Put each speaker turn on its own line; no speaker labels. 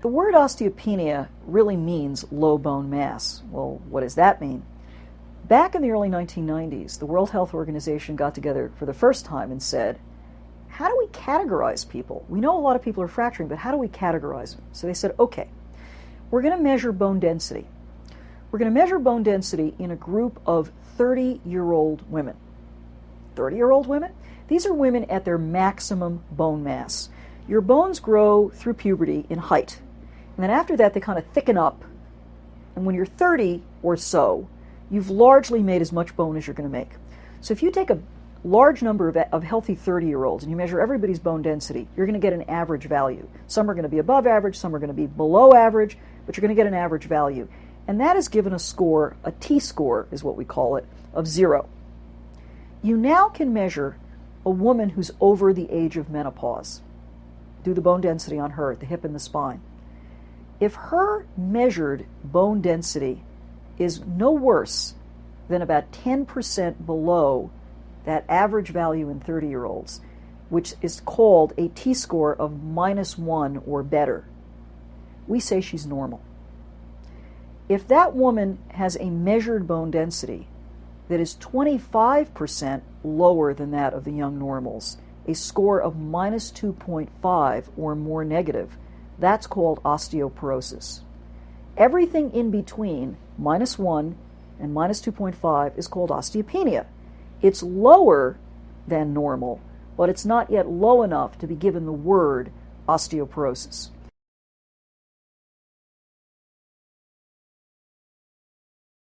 The word osteopenia really means low bone mass. Well, what does that mean? Back in the early 1990s, the World Health Organization got together for the first time and said, how do we categorize people? We know a lot of people are fracturing, but how do we categorize them? So they said, okay, we're going to measure bone density. We're going to measure bone density in a group of 30-year-old women. 30-year-old women? These are women at their maximum bone mass. Your bones grow through puberty in height. And then after that, they kind of thicken up. And when you're 30 or so, you've largely made as much bone as you're going to make. So if you take a large number of healthy 30-year-olds and you measure everybody's bone density, you're going to get an average value. Some are going to be above average, some are going to be below average, but you're going to get an average value. And that is given a score, a T-score is what we call it, of 0. You now can measure a woman who's over the age of menopause. Do the bone density on her at the hip and the spine. If her measured bone density is no worse than about 10% below that average value in 30-year-olds, which is called a T-score of -1 or better, we say she's normal. If that woman has a measured bone density that is 25% lower than that of the young normals, a score of -2.5 or more negative, that's called osteoporosis. Everything in between -1 and -2.5 is called osteopenia. It's lower than normal, but it's not yet low enough to be given the word osteoporosis.